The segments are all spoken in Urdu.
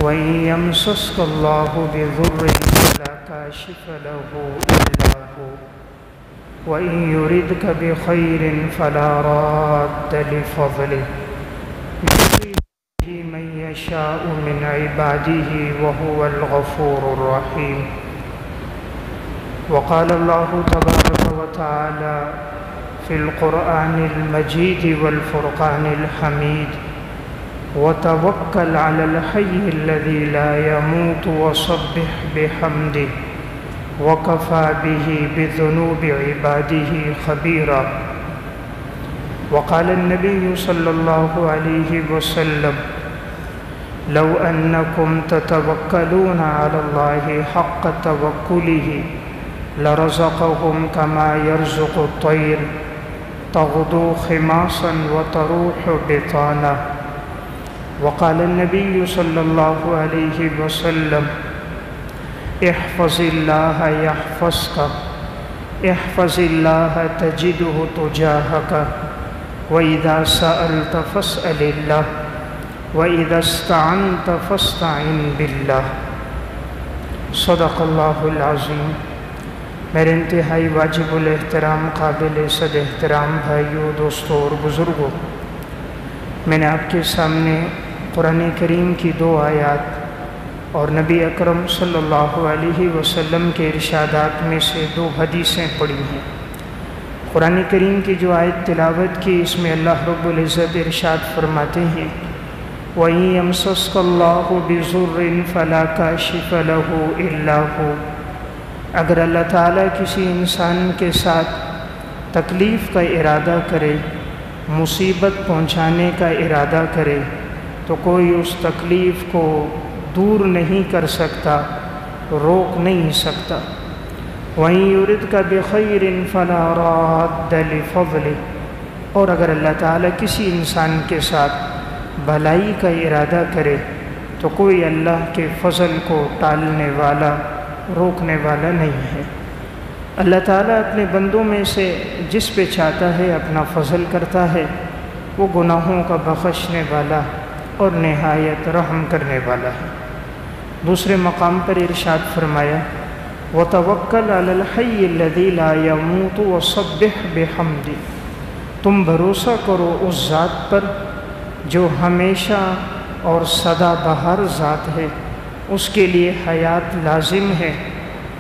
وَإِن يَمْسَسْكَ اللَّهُ بِضُرٍّ فَلَا كَاشِفَ لَهُ إِلَّا هُوَ وَإِن يُرِدْكَ بِخَيْرٍ فَلَا رَادَّ لِفَضْلِهِ يُصِيبُ مَن يَشَاءُ مِنْ عِبَادِهِ وَهُوَ الْغَفُورُ الرَّحِيمُ وقال الله تبارك وتعالى في القرآن المجيد والفرقان الحميد وتوكل على الحي الذي لا يموت وسبح بحمده وكفى به بذنوب عباده خبيرا وقال النبي صلى الله عليه وسلم لو أنكم تتوكلون على الله حق توكله لرزقهم كما يرزق الطير تغدو خماصا وتروح بطانا وقال النبي صلى الله عليه وسلم احفظ الله يحفظك احفظ الله تجده تجاهك وإذا سألت فاسأل الله وإذا استعنت فاستعن بالله صدق الله العظيم۔ میرے انتہائی واجب الاحترام قابل صد احترام بھائیوں، دوستوں اور بزرگوں، میں نے آپ کے سامنے قرآن کریم کی 2 آیات اور نبی اکرم صلی اللہ علیہ وسلم کے ارشادات میں سے 2 حدیثیں پڑھی ہیں۔ قرآن کریم کی جو آیت تلاوت کی، اس میں اللہ رب العزت ارشاد فرماتے ہیں وَإِن يَمْسَسْكَ اللَّهُ بِضُرٍّ فَلَا كَاشِفَ لَهُ إِلَّا هُوَ، اگر اللہ تعالیٰ کسی انسان کے ساتھ تکلیف کا ارادہ کرے، مصیبت پہنچانے کا ارادہ کرے، تو کوئی اس تکلیف کو دور نہیں کر سکتا، روک نہیں سکتا۔ وَإِن يُرِدْكَ بِخَيْرٍ فَلَا رَادَّ لِفَضْلِهِ، اور اگر اللہ تعالیٰ کسی انسان کے ساتھ بھلائی کا ارادہ کرے تو کوئی اللہ کے فضل کو ٹالنے والا، روکنے والا نہیں ہے۔ اللہ تعالیٰ اپنے بندوں میں سے جس پہ چاہتا ہے اپنا فضل کرتا ہے، وہ گناہوں کا بخشنے والا اور نہایت رحم کرنے والا ہے۔ دوسرے مقام پر ارشاد فرمایا وَتَوَكَّلْ عَلَى الْحَيِّ الَّذِي لَا يَمُوتُ وَسَبِّحْ بِحَمْدِهِ، تم بھروسہ کرو اس ذات پر جو ہمیشہ اور سدا بہار ذات ہے، اس کے لیے حیات لازم ہے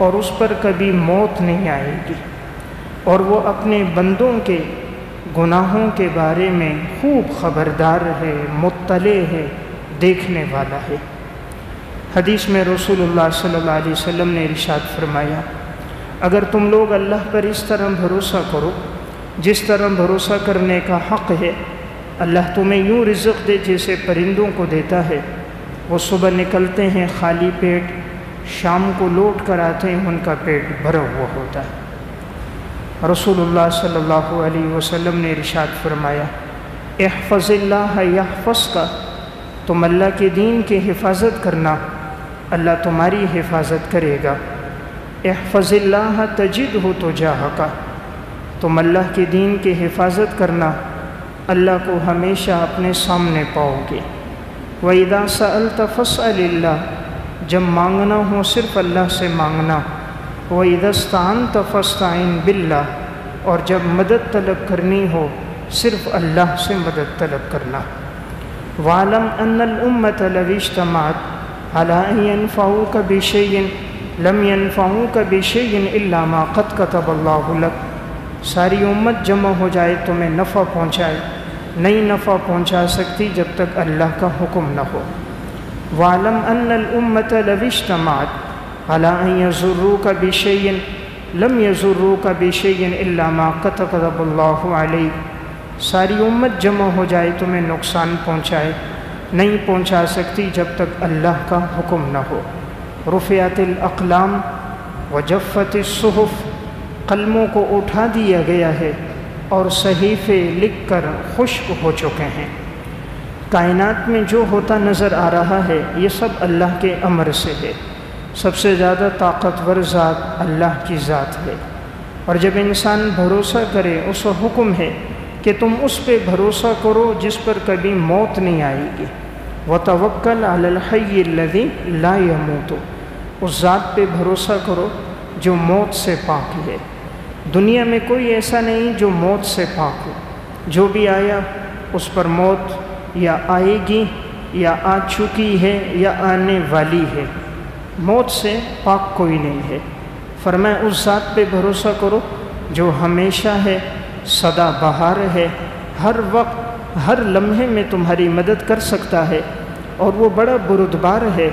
اور اس پر کبھی موت نہیں آئے گی، اور وہ اپنے بندوں کے گناہوں کے بارے میں خوب خبردار ہے، مطلع ہے، دیکھنے والا ہے۔ حدیث میں رسول اللہ صلی اللہ علیہ وسلم نے ارشاد فرمایا اگر تم لوگ اللہ پر اس طرح بھروسہ کرو جس طرح بھروسہ کرنے کا حق ہے، اللہ تمہیں یوں رزق دے جیسے پرندوں کو دیتا ہے، وہ صبح نکلتے ہیں خالی پیٹ، شام کو لوٹ کر آتے ہیں ان کا پیٹ بھرا ہوا ہوتا ہے۔ رسول اللہ صلی اللہ علیہ وسلم نے ارشاد فرمایا احفظ اللہ یحفظک، تم اللہ کے دین کی حفاظت کرنا، اللہ تمہاری حفاظت کرے گا۔ احفظ اللہ تجدہ تجاہک، تم اللہ کے دین کی حفاظت کرنا، اللہ کو ہمیشہ اپنے سامنے پاؤ گے۔ وَإِذَا سَأَلْتَ فَاسْأَلِ اللَّهِ، جب مانگنا ہو صرف اللہ سے مانگنا۔ وَإِذَا اسْتَعَنْتَ فَاسْتَعِنْ بِاللَّهِ، اور جب مدد طلب کرنی ہو صرف اللہ سے مدد طلب کرنا۔ وَاعْلَمْ أَنَّ الْأُمَّةَ لَوِ اجْتَمَعَتْ عَلَىٰ أَن يَنْفَعُوكَ بِشَيْءٍ لَمْ يَنْفَعُوكَ بِشَيْءٍ إِلَّا مَا قَدْ كَتَبَ اللَّهُ لَكَ، ساری امت جمع ہو جائے تمہیں نفع پہنچائے، نہیں نفع پہنچا سکتی جب تک اللہ کا حکم نہ ہو۔ وَاعْلَمْ أَنَّ الْأُمَّةَ لَوِ اجْتَمَعَتْ عَلَىٰ أَن يَضُرُّوكَ بِشَيْءٍ لَمْ يَضُرُّوكَ بِشَيْءٍ إِلَّا مَا كَتَبَ اللَّهُ عَلَيْكَ، ساری امت جمع ہو جائے تمہیں نقصان پہنچائے، نہیں پہنچا سکتی جب تک اللہ کا حکم نہ ہو۔ رفعت الاقلام وجفت الصحف، قلموں کو اٹھا دیا گیا ہے اور صحیفے لکھ کر خشک ہو چکے ہیں۔ کائنات میں جو ہوتا نظر آ رہا ہے یہ سب اللہ کے امر سے ہے۔ سب سے زیادہ طاقتور ذات اللہ کی ذات ہے، اور جب انسان بھروسہ کرے اس کا حکم ہے کہ تم اس پہ بھروسہ کرو جس پر کبھی موت نہیں آئے گی، وتوکل علی الحی الذی لا یموت، اس ذات پہ بھروسہ کرو جو موت سے پاک ہے۔ دنیا میں کوئی ایسا نہیں جو موت سے پاک ہو، جو بھی آیا اس پر موت یا آئے گی یا آ چکی ہے یا آنے والی ہے، موت سے پاک کوئی نہیں ہے۔ فرمایا اس ذات پہ بھروسہ کرو جو ہمیشہ ہے، سدا بہار ہے، ہر وقت ہر لمحے میں تمہاری مدد کر سکتا ہے، اور وہ بڑا بردبار ہے۔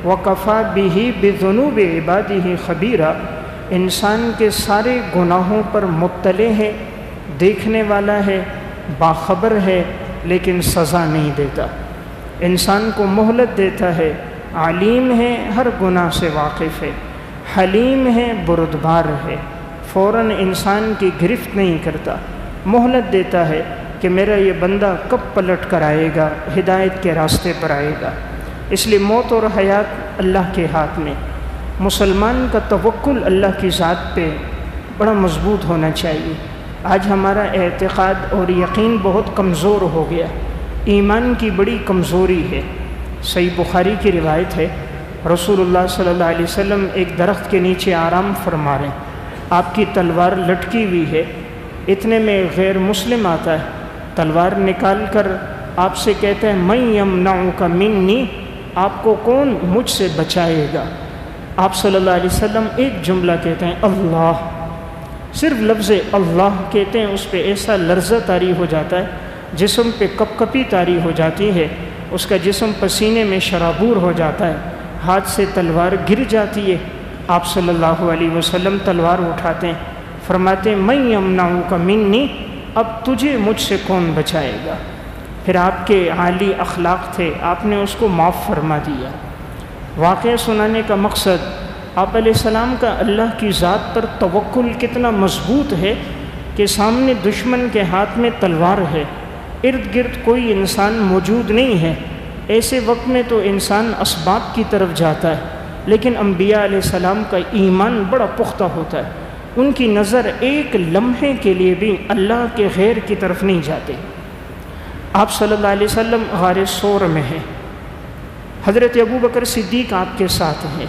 وَكَفَى بِهِ بِذُنُوبِ عِبَادِهِ خَبِيرًا، انسان کے سارے گناہوں پر مطلع ہے، دیکھنے والا ہے، باخبر ہے، لیکن سزا نہیں دیتا، انسان کو مہلت دیتا ہے، علیم ہے، ہر گناہ سے واقف ہے، حلیم ہے، بردبار ہے، فوراً انسان کی گرفت نہیں کرتا، مہلت دیتا ہے کہ میرا یہ بندہ کب پلٹ کر آئے گا، ہدایت کے راستے پر آئے گا۔ اس لیے موت اور حیات اللہ کے ہاتھ میں۔ مسلمان کا توکل اللہ کی ذات پہ بڑا مضبوط ہونا چاہیے۔ آج ہمارا اعتقاد اور یقین بہت کمزور ہو گیا، ایمان کی بڑی کمزوری ہے۔ صحیح بخاری کی روایت ہے، رسول اللہ صلی اللہ علیہ وسلم ایک درخت کے نیچے آرام فرما رہے ہیں، آپ کی تلوار لٹکی ہوئی ہے، اتنے میں غیر مسلم آتا ہے، تلوار نکال کر آپ سے کہتے ہیں من یمنعک منی، آپ کو کون مجھ سے بچائے گا؟ آپ صلی اللہ علیہ وسلم ایک جملہ کہتے ہیں اللہ، صرف لفظ اللہ کہتے ہیں، اس پہ ایسا لرزہ طاری ہو جاتا ہے، جسم پہ کپ کپی طاری ہو جاتی ہے، اس کا جسم پسینے میں شرابور ہو جاتا ہے، ہاتھ سے تلوار گر جاتی ہے۔ آپ صلی اللہ علیہ وسلم تلوار اٹھاتے ہیں، فرماتے ہیں من یمنعک منی، اب تجھے مجھ سے کون بچائے گا؟ پھر آپ کے عالی اخلاق تھے، آپ نے اس کو معاف فرما دیا۔ واقعہ سنانے کا مقصد آپ علیہ السلام کا اللہ کی ذات پر توکل کتنا مضبوط ہے کہ سامنے دشمن کے ہاتھ میں تلوار ہے، ارد گرد کوئی انسان موجود نہیں ہے، ایسے وقت میں تو انسان اسباب کی طرف جاتا ہے، لیکن انبیاء علیہ السلام کا ایمان بڑا پختہ ہوتا ہے، ان کی نظر ایک لمحے کے لیے بھی اللہ کے غیر کی طرف نہیں جاتے۔ آپ صلی اللہ علیہ وسلم غار ثور میں ہیں، حضرت ابوبکر صدیق آپ کے ساتھ ہیں،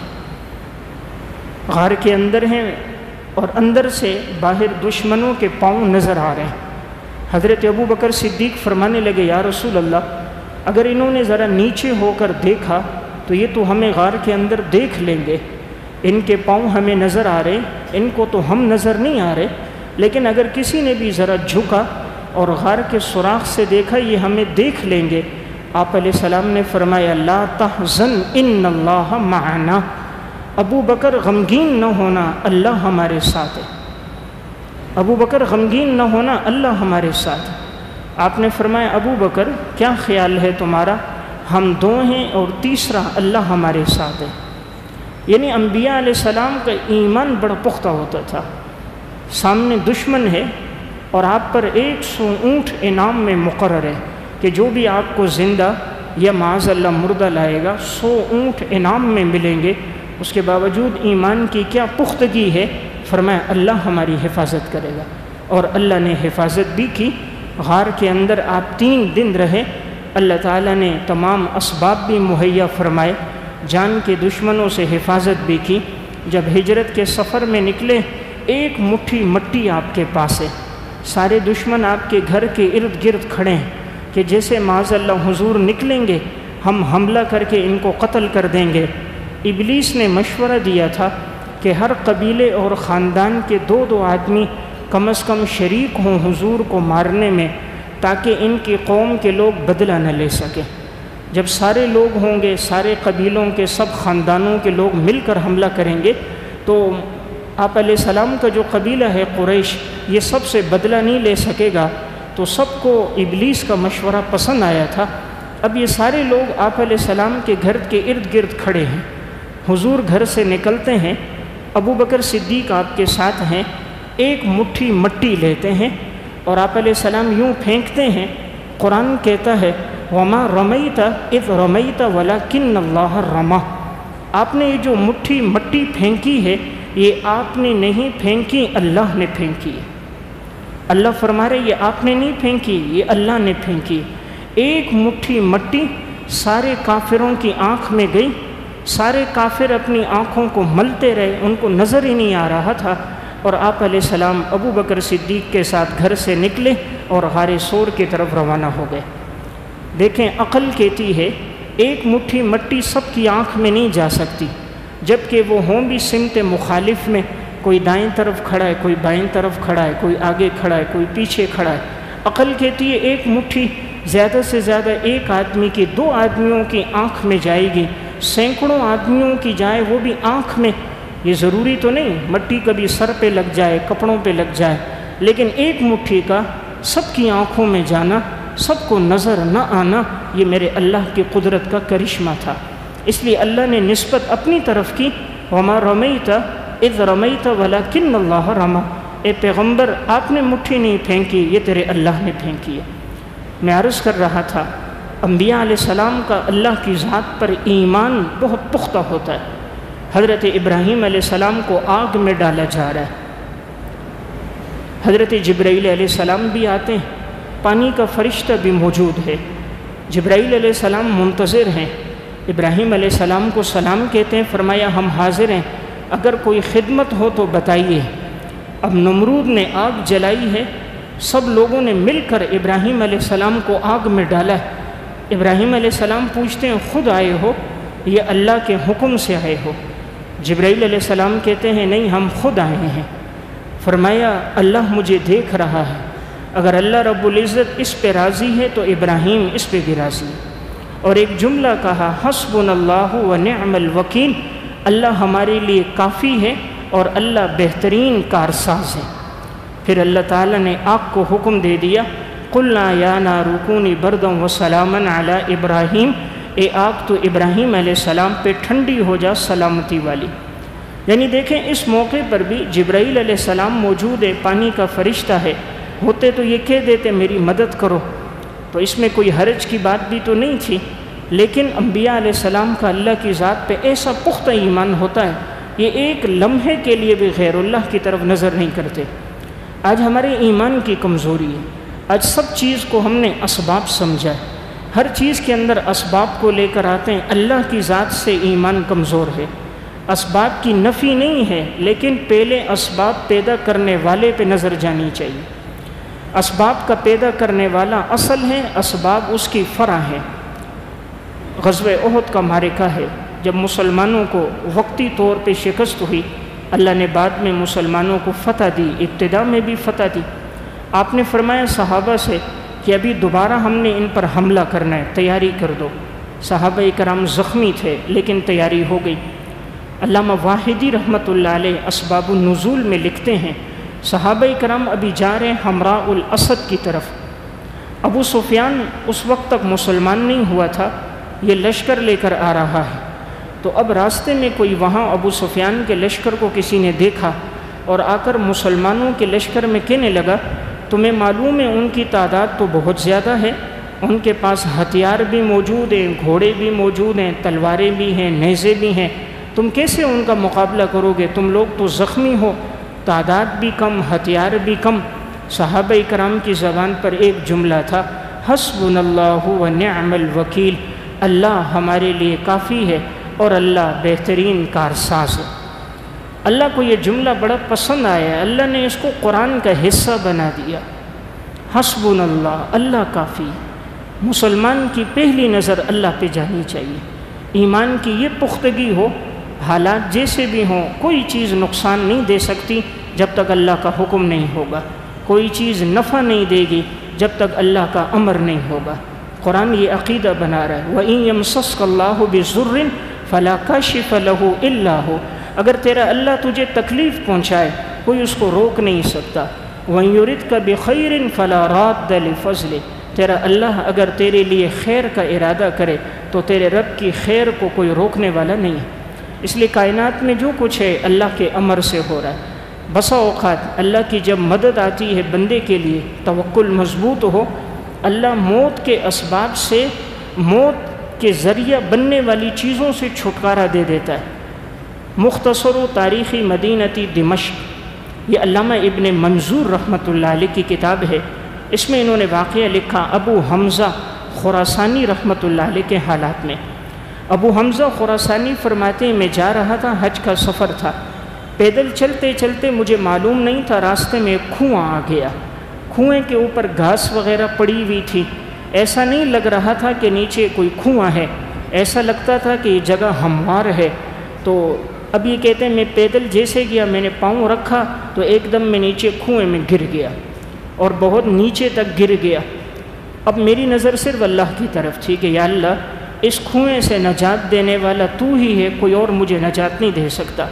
غار کے اندر ہیں، اور اندر سے باہر دشمنوں کے پاؤں نظر آ رہے ہیں۔ حضرت ابوبکر صدیق فرمانے لگے یا رسول اللہ، اگر انہوں نے ذرا نیچے ہو کر دیکھا تو یہ تو ہمیں غار کے اندر دیکھ لیں گے، ان کے پاؤں ہمیں نظر آ رہے، ان کو تو ہم نظر نہیں آ رہے، لیکن اگر کسی نے بھی ذرا جھکا اور غار کے سوراخ سے دیکھا یہ ہمیں دیکھ لیں گے۔ آپ علیہ السلام نے فرمایا لا تحزن ان اللہ معنا، ابو بکر غمگین نہ ہونا، اللہ ہمارے ساتھ ہے، ابو بکر غمگین نہ ہونا، اللہ ہمارے ساتھ ہے۔ آپ نے فرمایا ابو بکر کیا خیال ہے تمہارا؟ ہم دو ہیں اور تیسرا اللہ ہمارے ساتھ ہے۔ یعنی انبیاء علیہ السلام کا ایمان بڑا پختہ ہوتا تھا، سامنے دشمن ہے اور آپ پر 100 اونٹ انعام میں مقرر ہے کہ جو بھی آپ کو زندہ یا معاذ اللہ مردہ لائے گا 100 اونٹ انعام میں ملیں گے، اس کے باوجود ایمان کی کیا پختگی ہے؟ فرمایا اللہ ہماری حفاظت کرے گا، اور اللہ نے حفاظت بھی کی۔ غار کے اندر آپ 3 دن رہے، اللہ تعالیٰ نے تمام اسباب بھی مہیا فرمائے، جان کے دشمنوں سے حفاظت بھی کی۔ جب ہجرت کے سفر میں نکلے، ایک مٹھی مٹی آپ کے پاس ہے، سارے دشمن آپ کے گھر کے ارد گرد کھڑے ہیں کہ جیسے معاذ اللہ حضور نکلیں گے ہم حملہ کر کے ان کو قتل کر دیں گے۔ ابلیس نے مشورہ دیا تھا کہ ہر قبیلے اور خاندان کے 2 آدمی کم از کم شریک ہوں حضور کو مارنے میں، تاکہ ان کی قوم کے لوگ بدلہ نہ لے سکیں۔ جب سارے لوگ ہوں گے، سارے قبیلوں کے سب خاندانوں کے لوگ مل کر حملہ کریں گے، تو آپ علیہ السلام کا جو قبیلہ ہے قریش، یہ سب سے بدلہ نہیں لے سکے گا۔ تو سب کو ابلیس کا مشورہ پسند آیا تھا۔ اب یہ سارے لوگ آپ علیہ السلام کے گھر کے ارد گرد کھڑے ہیں، حضور گھر سے نکلتے ہیں، ابو بکر صدیق آپ کے ساتھ ہیں، ایک مٹھی مٹی لیتے ہیں اور آپ علیہ السلام یوں پھینکتے ہیں۔ قرآن کہتا ہے وَمَا رَمَيْتَ إِذْ رَمَيْتَ وَلَكِنَّ اللَّهَ رَمَى، آپ نے یہ جو مٹھی مٹی پھینکی ہے یہ آپ نے نہیں پھینکی، اللہ نے پھینکی ہے۔ اللہ فرما رہے یہ آپ نے نہیں پھینکی، یہ اللہ نے پھینکی۔ ایک مٹھی مٹی سارے کافروں کی آنکھ میں گئی، سارے کافر اپنی آنکھوں کو ملتے رہے، ان کو نظر ہی نہیں آ رہا تھا، اور آپ علیہ السلام ابو بکر صدیق کے ساتھ گھر سے نکلے اور غار ثور کی طرف روانہ ہو گئے۔ دیکھیں، عقل کہتی ہے ایک مٹھی مٹی سب کی آنکھ میں نہیں جا سکتی، جبکہ وہ ہوں بھی سمت مخالف میں، کوئی دائیں طرف کھڑا ہے، کوئی بائیں طرف کھڑا ہے، کوئی آگے کھڑا ہے، کوئی پیچھے کھڑا ہے۔ عقل کہتی ہے ایک مٹھی زیادہ سے زیادہ ایک آدمی کی، 2 آدمیوں کی آنکھ میں جائے گی، سینکڑوں آدمیوں کی جائے وہ بھی آنکھ میں، یہ ضروری تو نہیں مٹی کبھی سر پہ لگ جائے، کپڑوں پہ لگ جائے، لیکن ایک مٹھی کا سب کی آنکھوں میں جانا، سب کو نظر نہ آنا، یہ میرے اللہ کی قدرت کا کرشمہ تھا۔ اس لیے اللہ نے نسبت اپنی طرف کی، وما رمیت اذ رمیت ولکن اللہ رمی، اے پیغمبر آپ نے مٹھی نہیں پھینکی، یہ تیرے اللہ نے پھینکی ہے۔ میں عرض کر رہا تھا انبیاء علیہ السلام کا اللہ کی ذات پر ایمان بہت پختہ ہوتا ہے۔ حضرت ابراہیم علیہ السلام کو آگ میں ڈالا جا رہا ہے، حضرت جبرائیل علیہ السلام بھی آتے ہیں، پانی کا فرشتہ بھی موجود ہے، جبرائیل علیہ السلام منتظر ہیں، ابراہیم علیہ السلام کو سلام کہتے ہیں، فرمایا ہم حاضر ہیں، اگر کوئی خدمت ہو تو بتائیے۔ اب نمرود نے آگ جلائی ہے، سب لوگوں نے مل کر ابراہیم علیہ السلام کو آگ میں ڈالا ہے۔ ابراہیم علیہ السلام پوچھتے ہیں خود آئے ہو یہ اللہ کے حکم سے آئے ہو؟ جبرائیل علیہ السلام کہتے ہیں نہیں، ہم خود آئے ہیں۔ فرمایا اللہ مجھے دیکھ رہا ہے، اگر اللہ رب العزت اس پہ راضی ہے تو ابراہیم اس پہ بھی راضی ہے۔ اور ایک جملہ کہا حسبنا اللہ ونعم الوکیل، اللہ ہمارے لیے کافی ہے اور اللہ بہترین کارساز ہے۔ پھر اللہ تعالیٰ نے آگ کو حکم دے دیا، قلنا یا نار کونی بردا وسلاما علی ابراہیم، اے آگ تو ابراہیم علیہ السلام پہ ٹھنڈی ہو جا سلامتی والی۔ یعنی دیکھیں اس موقع پر بھی جبرائیل علیہ السلام موجود ہے، پانی کا فرشتہ ہے، ہوتے تو یہ کہہ دیتے میری مدد کرو، تو اس میں کوئی حرج کی بات بھی تو نہیں تھی، لیکن انبیاء علیہ السلام کا اللہ کی ذات پہ ایسا پختہ ایمان ہوتا ہے، یہ ایک لمحے کے لیے بھی غیر اللہ کی طرف نظر نہیں کرتے۔ آج ہمارے ایمان کی کمزوری ہے، آج سب چیز کو ہم نے اسباب سمجھا ہے، ہر چیز کے اندر اسباب کو لے کر آتے ہیں، اللہ کی ذات سے ایمان کمزور ہے۔ اسباب کی نفی نہیں ہے، لیکن پہلے اسباب پیدا کرنے والے پہ نظر جانی چاہیے۔ اسباب کا پیدا کرنے والا اصل ہے، اسباب اس کی فرع ہے۔ غزوہ احد کا معرکہ ہے، جب مسلمانوں کو وقتی طور پہ شکست ہوئی، اللہ نے بعد میں مسلمانوں کو فتح دی، ابتدا میں بھی فتح دی۔ آپ نے فرمایا صحابہ سے کہ ابھی دوبارہ ہم نے ان پر حملہ کرنا ہے، تیاری کر دو۔ صحابہ کرام زخمی تھے لیکن تیاری ہو گئی۔ علامہ واحدی رحمۃ اللہ علیہ اسباب النزول میں لکھتے ہیں صحابہ کرام ابھی جا رہے ہیں حمراء الاسد کی طرف۔ ابو سفیان اس وقت تک مسلمان نہیں ہوا تھا، یہ لشکر لے کر آ رہا ہے، تو اب راستے میں کوئی وہاں ابو سفیان کے لشکر کو کسی نے دیکھا اور آ کر مسلمانوں کے لشکر میں کہنے لگا تمہیں معلوم ہے ان کی تعداد تو بہت زیادہ ہے، ان کے پاس ہتھیار بھی موجود ہیں، گھوڑے بھی موجود ہیں، تلواریں بھی ہیں، نیزے بھی ہیں، تم کیسے ان کا مقابلہ کرو گے؟ تم لوگ تو زخمی ہو، تعداد بھی کم، ہتھیار بھی کم۔ صحابہ کرام کی زبان پر ایک جملہ تھا حسبنا اللہ ونعم الوکیل، اللہ ہمارے لیے کافی ہے اور اللہ بہترین کارساز ہے۔ اللہ کو یہ جملہ بڑا پسند آیا، اللہ نے اس کو قرآن کا حصہ بنا دیا۔ حسبنا اللہ، اللہ کافی۔ مسلمان کی پہلی نظر اللہ پہ جانی چاہیے، ایمان کی یہ پختگی ہو، حالات جیسے بھی ہوں کوئی چیز نقصان نہیں دے سکتی جب تک اللہ کا حکم نہیں ہوگا، کوئی چیز نفع نہیں دے گی جب تک اللہ کا امر نہیں ہوگا۔ قرآن یہ عقیدہ بنا رہا ہے وَإِن يَمْسَسْكَ اللَّهُ بِضُرٍّ فَلَا كَاشِفَ لَهُ إِلَّا هُوَ، اگر تیرا اللہ تجھے تکلیف پہنچائے کوئی اس کو روک نہیں سکتا۔ وَإِن يُرِدْكَ بِخَيْرٍ فَلَا رَادَّ لِفَضْلِهِ، تیرا اللہ اگر تیرے لیے خیر کا ارادہ کرے تو تیرے رب کی خیر کو کوئی روکنے والا نہیں ہے۔ اس لیے کائنات میں جو کچھ ہے اللہ کے امر سے ہو رہا ہے۔ بسا اوقات اللہ کی جب مدد آتی ہے بندے کے لیے، توکل مضبوط ہو، اللہ موت کے اسباب سے، موت کے ذریعہ بننے والی چیزوں سے چھٹکارا دے دیتا ہے۔ مختصر و تاریخی مدینتی دمشق، یہ علامہ ابن منظور رحمۃ اللہ علیہ کی کتاب ہے، اس میں انہوں نے واقعہ لکھا ابو حمزہ خراسانی رحمۃ اللہ علیہ کے حالات میں۔ ابو حمزہ خراسانی فرماتے ہیں میں جا رہا تھا، حج کا سفر تھا، پیدل چلتے چلتے مجھے معلوم نہیں تھا، راستے میں ایک کنواں آ گیا، کنویں کے اوپر گھاس وغیرہ پڑی ہوئی تھی، ایسا نہیں لگ رہا تھا کہ نیچے کوئی کنواں ہے، ایسا لگتا تھا کہ یہ جگہ ہموار ہے۔ تو اب یہ کہتے ہیں میں پیدل جیسے گیا، میں نے پاؤں رکھا تو ایک دم میں نیچے کنویں میں گر گیا اور بہت نیچے تک گر گیا۔ اب میری نظر صرف اللہ کی طرف تھی کہ یا اللہ اس کنویں سے نجات دینے والا تو ہی ہے، کوئی اور مجھے نجات نہیں دے سکتا۔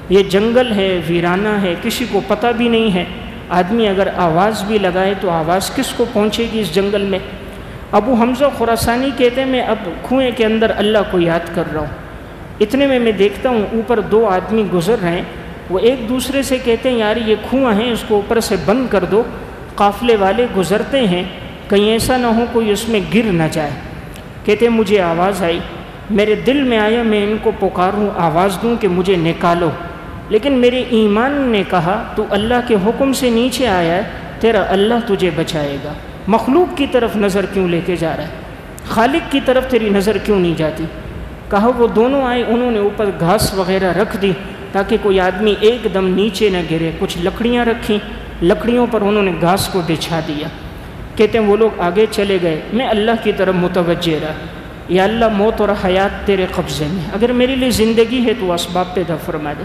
یہ جنگل ہے، ویرانہ ہے، کسی کو پتہ بھی نہیں ہے، آدمی اگر آواز بھی لگائے تو آواز کس کو پہنچے گی اس جنگل میں۔ ابو حمزہ خراسانی کہتے ہیں میں اب کنویں کے اندر اللہ کو یاد کر رہا ہوں، اتنے میں دیکھتا ہوں اوپر دو آدمی گزر رہے ہیں، وہ ایک دوسرے سے کہتے ہیں یار یہ کنواں ہے، اس کو اوپر سے بند کر دو، قافلے والے گزرتے ہیں، کہیں ایسا نہ ہو کوئی اس میں گر نہ جائے۔ کہتے ہیں مجھے آواز آئی، میرے دل میں آیا میں ان کو پکاروں، آواز دوں کہ مجھے نکالو، لیکن میرے ایمان نے کہا تو اللہ کے حکم سے نیچے آیا ہے، تیرا اللہ تجھے بچائے گا، مخلوق کی طرف نظر کیوں لے کے جا رہا ہے، خالق کی طرف تیری نظر کیوں نہیں جاتی۔ کہا وہ دونوں آئے، انہوں نے اوپر گھاس وغیرہ رکھ دی تاکہ کوئی آدمی ایک دم نیچے نہ گرے، کچھ لکڑیاں رکھیں، لکڑیوں پر انہوں نے گھاس کو بچھا دیا۔ کہتے ہیں وہ لوگ آگے چلے گئے، میں اللہ کی طرف متوجہ رہا، یا اللہ موت اور حیات تیرے قبضے میں، اگر میرے لیے زندگی ہے تو اسباب پیدا فرما دے۔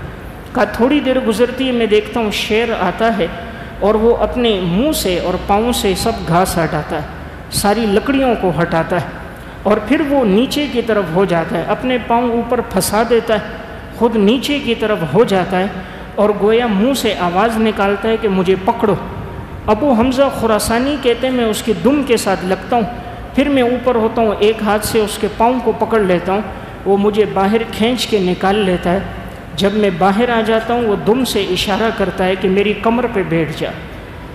کہا تھوڑی دیر گزرتی ہے، میں دیکھتا ہوں شیر آتا ہے اور وہ اپنے منہ سے اور پاؤں سے سب گھاس ہٹاتا ہے، ساری لکڑیوں کو ہٹاتا ہے، اور پھر وہ نیچے کی طرف ہو جاتا ہے، اپنے پاؤں اوپر پھنسا دیتا ہے، خود نیچے کی طرف ہو جاتا ہے اور گویا منہ سے آواز نکالتا ہے کہ مجھے پکڑو۔ ابو حمزہ خراسانی کہتے ہیں میں اس کے دم کے ساتھ لگتا ہوں، پھر میں اوپر ہوتا ہوں، ایک ہاتھ سے اس کے پاؤں کو پکڑ لیتا ہوں، وہ مجھے باہر کھینچ کے نکال لیتا ہے۔ جب میں باہر آ جاتا ہوں وہ دم سے اشارہ کرتا ہے کہ میری کمر پہ بیٹھ جا۔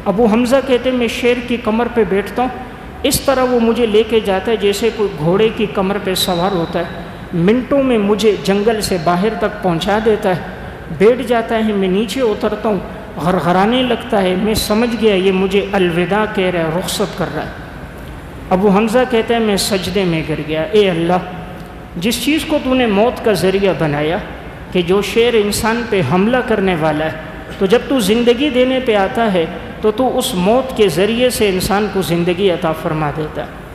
ابو حمزہ کہتے ہیں میں شیر کی کمر پہ بیٹھتا ہوں، اس طرح وہ مجھے لے کے جاتا ہے جیسے کوئی گھوڑے کی کمر پہ سوار ہوتا ہے، منٹوں میں مجھے جنگل سے باہر تک پہنچا دیتا ہے، بیٹھ جاتا ہے، میں نیچے اترتا ہوں، غرغرانے لگتا ہے، میں سمجھ گیا یہ مجھے الوداع کہہ رہا ہے، رخصت کر رہا ہے۔ ابو حمزہ کہتا ہے میں سجدے میں گر گیا، اے اللہ جس چیز کو تو نے موت کا ذریعہ بنایا کہ جو شیر انسان پہ حملہ کرنے والا ہے، تو جب تو زندگی دینے پہ آتا ہے تو اس موت کے ذریعے سے انسان کو زندگی عطا فرما دیتا ہے۔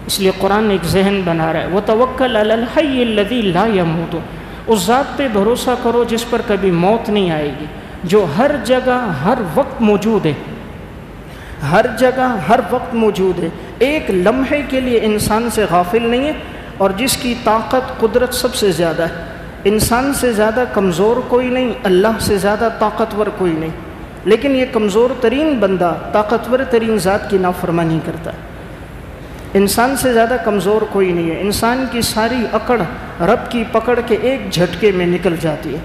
اس لیے قرآن ایک ذہن بنا رہا ہے، وَتَوَكَّلْ عَلَى الْحَيِّ الَّذِي لَا يَمُوتُ، اس ذات پہ بھروسہ کرو جس پر کبھی موت نہیں آئے گی، جو ہر جگہ ہر وقت موجود ہے، ہر جگہ ہر وقت موجود ہے، ایک لمحے کے لیے انسان سے غافل نہیں ہے، اور جس کی طاقت قدرت سب سے زیادہ ہے، انسان سے زیادہ کمزور کوئی نہیں، اللہ سے زیادہ طاقتور کوئی نہیں، لیکن یہ کمزور ترین بندہ طاقتور ترین ذات کی نافرمانی کرتا ہے۔ انسان سے زیادہ کمزور کوئی نہیں ہے، انسان کی ساری اکڑ رب کی پکڑ کے ایک جھٹکے میں نکل جاتی ہے،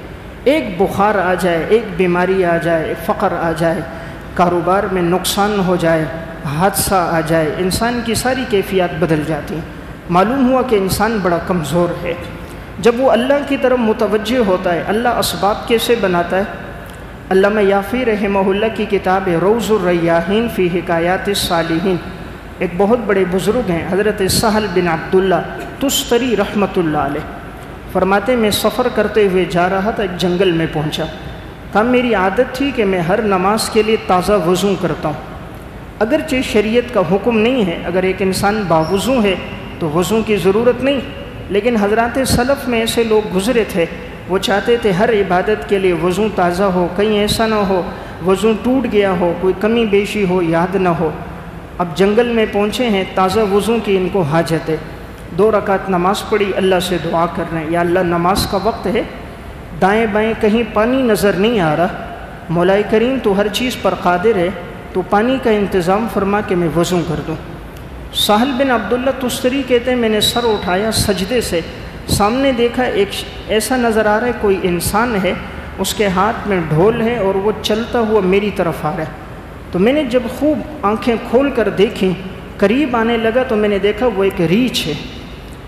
ایک بخار آ جائے، ایک بیماری آ جائے، ایک فقر آ جائے، کاروبار میں نقصان ہو جائے، حادثہ آ جائے، انسان کی ساری کیفیات بدل جاتی ہیں۔ معلوم ہوا کہ انسان بڑا کمزور ہے۔ جب وہ اللہ کی طرف متوجہ ہوتا ہے، اللہ اسباب کیسے بناتا ہے؟ علامہ یافی رحمہ اللہ کی کتاب ہے روض الریاحین فی حکایات الصالحین، ایک بہت بڑے بزرگ ہیں حضرت سہل بن عبداللہ تستری رحمۃ اللہ علیہ، فرماتے میں سفر کرتے ہوئے جا رہا تھا، ایک جنگل میں پہنچا، تب میری عادت تھی کہ میں ہر نماز کے لیے تازہ وضو کرتا ہوں، اگرچہ شریعت کا حکم نہیں ہے، اگر ایک انسان باوضو ہے تو وضو کی ضرورت نہیں، لیکن حضرات سلف میں ایسے لوگ گزرے تھے، وہ چاہتے تھے ہر عبادت کے لیے وضو تازہ ہو، کہیں ایسا نہ ہو وضو ٹوٹ گیا ہو، کوئی کمی بیشی ہو، یاد نہ ہو۔ اب جنگل میں پہنچے ہیں، تازہ وضو کی ان کو حاجت ہے، 2 رکعت نماز پڑھی، اللہ سے دعا کر رہے ہیں، یا اللہ نماز کا وقت ہے، دائیں بائیں کہیں پانی نظر نہیں آ رہا، مولا کریم تو ہر چیز پر قادر ہے، تو پانی کا انتظام فرما کہ میں وضو کر دوں۔ سہل بن عبداللہ تستری کہتے ہیں میں نے سر اٹھایا سجدے سے، سامنے دیکھا ایک ایسا نظر آ رہا ہے کوئی انسان ہے، اس کے ہاتھ میں ڈھول ہے اور وہ چلتا ہوا میری طرف آ رہا ہے، تو میں نے جب خوب آنکھیں کھول کر دیکھیں، قریب آنے لگا تو میں نے دیکھا وہ ایک ریچھ ہے،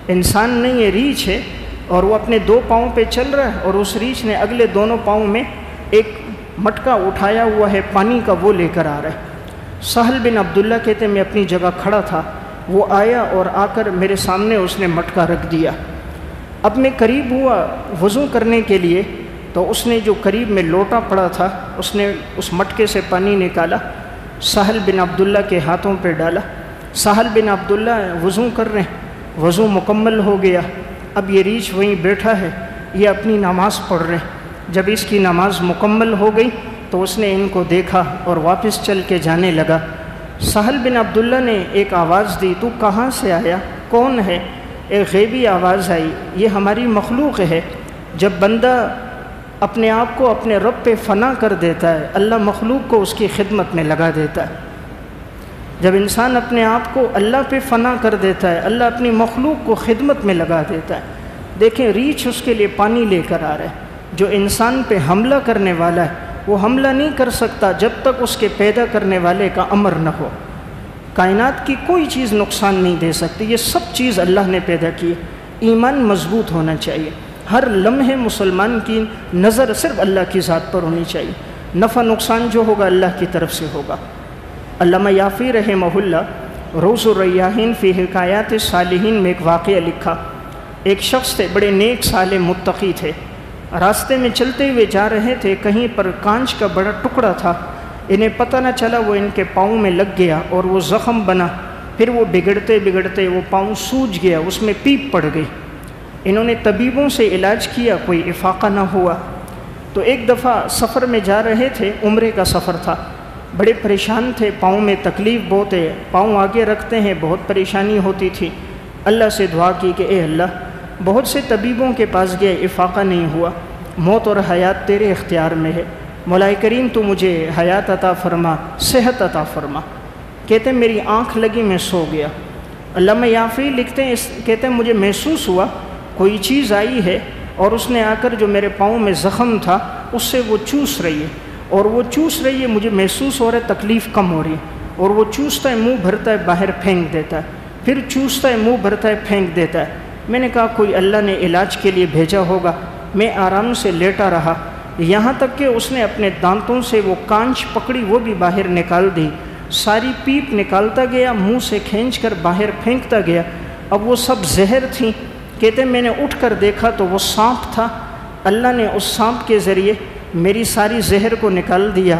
انسان نہیں ہے، ریچھ ہے، اور وہ اپنے 2 پاؤں پہ چل رہا ہے، اور اس ریچھ نے اگلے دونوں پاؤں میں ایک مٹکا اٹھایا ہوا ہے پانی کا، وہ لے کر آ رہا ہے۔ سہل بن عبداللہ کہتے ہیں میں اپنی جگہ کھڑا تھا، وہ آیا اور آ کر میرے سامنے اس نے مٹکا رکھ دیا۔ اب میں قریب ہوا وضو کرنے کے لیے، تو اس نے جو قریب میں لوٹا پڑا تھا اس نے اس مٹکے سے پانی نکالا، سہل بن عبداللہ کے ہاتھوں پہ ڈالا۔ سہل بن عبداللہ وضو کر رہے ہیں، وضو مکمل ہو گیا، اب یہ ریچھ وہیں بیٹھا ہے، یہ اپنی نماز پڑھ رہے ہیں۔ جب اس کی نماز مکمل ہو گئی تو اس نے ان کو دیکھا اور واپس چل کے جانے لگا۔ سہل بن عبداللہ نے ایک آواز دی، تو کہاں سے آیا، کون ہے؟ ایک غیبی آواز آئی، یہ ہماری مخلوق ہے۔ جب بندہ اپنے آپ کو اپنے رب پہ فنا کر دیتا ہے، اللہ مخلوق کو اس کی خدمت میں لگا دیتا ہے۔ جب انسان اپنے آپ کو اللہ پہ فنا کر دیتا ہے، اللہ اپنی مخلوق کو خدمت میں لگا دیتا ہے۔ دیکھیں ریچھ اس کے لیے پانی لے کر آ رہا ہے۔ جو انسان پہ حملہ کرنے والا ہے وہ حملہ نہیں کر سکتا جب تک اس کے پیدا کرنے والے کا امر نہ ہو۔ کائنات کی کوئی چیز نقصان نہیں دے سکتی، یہ سب چیز اللہ نے پیدا کی ہے۔ ایمان مضبوط ہونا چاہیے، ہر لمحے مسلمان کی نظر صرف اللہ کی ذات پر ہونی چاہیے، نفع نقصان جو ہوگا اللہ کی طرف سے ہوگا۔ علامہ یافی رحمہ اللہ روز الریاحین فی حکایات الصالحین میں ایک واقعہ لکھا۔ ایک شخص تھے، بڑے نیک صالح متقی تھے، راستے میں چلتے ہوئے جا رہے تھے، کہیں پر کانچ کا بڑا ٹکڑا تھا، انہیں پتہ نہ چلا وہ ان کے پاؤں میں لگ گیا اور وہ زخم بنا، پھر وہ بگڑتے بگڑتے وہ پاؤں سوج گیا، اس میں پیپ پڑ گئی۔ انہوں نے طبیبوں سے علاج کیا، کوئی افاقہ نہ ہوا۔ تو ایک دفعہ سفر میں جا رہے تھے، عمرے کا سفر تھا، بڑے پریشان تھے، پاؤں میں تکلیف بہت ہے، پاؤں آگے رکھتے ہیں، بہت پریشانی ہوتی تھی۔ اللہ سے دعا کی کہ اے اللہ، بہت سے طبیبوں کے پاس گئے، افاقہ نہیں ہوا، موت اور حیات تیرے اختیار میں ہے، مولا کریم تو مجھے حیات عطا فرما، صحت عطا فرما۔ کہتے ہیں میری آنکھ لگی، میں سو گیا۔ علامہ یافی لکھتے ہیں، کہتے ہیں مجھے محسوس ہوا کوئی چیز آئی ہے اور اس نے آ کر جو میرے پاؤں میں زخم تھا اس سے وہ چوس رہی ہے، اور وہ چوس رہی ہے، مجھے محسوس ہو رہا ہے تکلیف کم ہو رہی ہے، اور وہ چوستا ہے، منہ بھرتا ہے، باہر پھینک دیتا ہے، پھر چوستا ہے، منہ بھرتا ہے، پھینک دیتا ہے۔ میں نے کہا کوئی اللہ نے علاج کے لیے بھیجا ہوگا۔ میں آرام سے لیٹا رہا، یہاں تک کہ اس نے اپنے دانتوں سے وہ کانچ پکڑی، وہ بھی باہر نکال دی، ساری پیپ نکالتا گیا، منہ سے کھینچ کر باہر پھینکتا گیا۔ اب وہ سب زہر تھیں۔ کہتے ہیں میں نے اٹھ کر دیکھا تو وہ سانپ تھا، اللہ نے اس سانپ کے ذریعے میری ساری زہر کو نکال دیا۔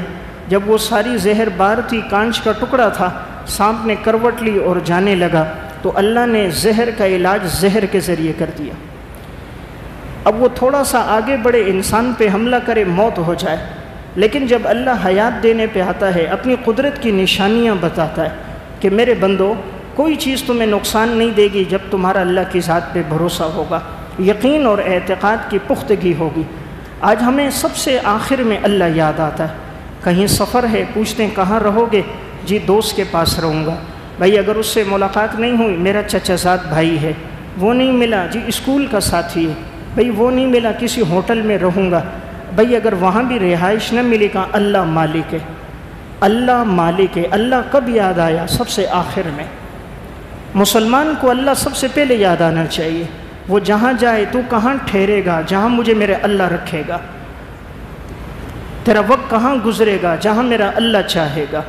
جب وہ ساری زہر باہر تھی، کانچ کا ٹکڑا تھا، سانپ نے کروٹ لی اور جانے لگا، تو اللہ نے زہر کا علاج زہر کے ذریعے کر دیا۔ اب وہ تھوڑا سا آگے بڑھے، انسان پہ حملہ کرے، موت ہو جائے، لیکن جب اللہ حیات دینے پہ آتا ہے، اپنی قدرت کی نشانیاں بتاتا ہے کہ میرے بندو کوئی چیز تمہیں نقصان نہیں دے گی جب تمہارا اللہ کی ذات پہ بھروسہ ہوگا، یقین اور اعتقاد کی پختگی ہوگی۔ آج ہمیں سب سے آخر میں اللہ یاد آتا ہے، کہیں سفر ہے، پوچھتے ہیں کہاں رہو گے؟ جی دوست کے پاس رہوں گا۔ بھائی اگر اس سے ملاقات نہیں ہوئی، میرا چچا زاد بھائی ہے، وہ نہیں ملا، جی اسکول کا ساتھی ہے، بھئی وہ نہیں ملا، کسی ہوٹل میں رہوں گا۔ بھئی اگر وہاں بھی رہائش نہ ملی، کہا اللہ مالک ہے، اللہ مالک ہے۔ اللہ کب یاد آیا؟ سب سے آخر میں۔ مسلمان کو اللہ سب سے پہلے یاد آنا چاہیے۔ وہ جہاں جائے تو کہاں ٹھہرے گا؟ جہاں مجھے میرے اللہ رکھے گا۔ تیرا وقت کہاں گزرے گا؟ جہاں میرا اللہ چاہے گا۔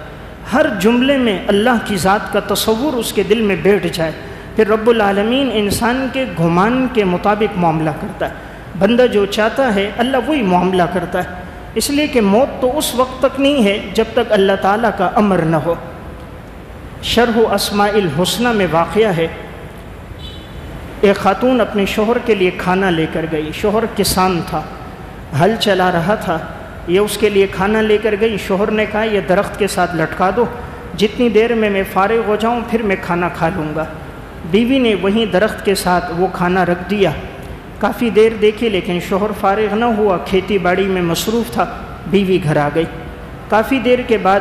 ہر جملے میں اللہ کی ذات کا تصور اس کے دل میں بیٹھ جائے، پھر رب العالمین انسان کے گمان کے مطابق معاملہ کرتا ہے۔ بندہ جو چاہتا ہے اللہ وہی معاملہ کرتا ہے، اس لیے کہ موت تو اس وقت تک نہیں ہے جب تک اللہ تعالیٰ کا امر نہ ہو۔ شرح اسماء الحسنہ میں واقعہ ہے، ایک خاتون اپنے شوہر کے لیے کھانا لے کر گئی۔ شوہر کسان تھا، ہل چلا رہا تھا، یہ اس کے لیے کھانا لے کر گئی۔ شوہر نے کہا یہ درخت کے ساتھ لٹکا دو، جتنی دیر میں فارغ ہو جاؤں پھر میں کھانا کھا لوں گا۔ بیوی نے وہیں درخت کے ساتھ وہ کھانا رکھ دیا۔ کافی دیر دیکھی لیکن شوہر فارغ نہ ہوا، کھیتی باڑی میں مصروف تھا۔ بیوی گھر آ گئی۔ کافی دیر کے بعد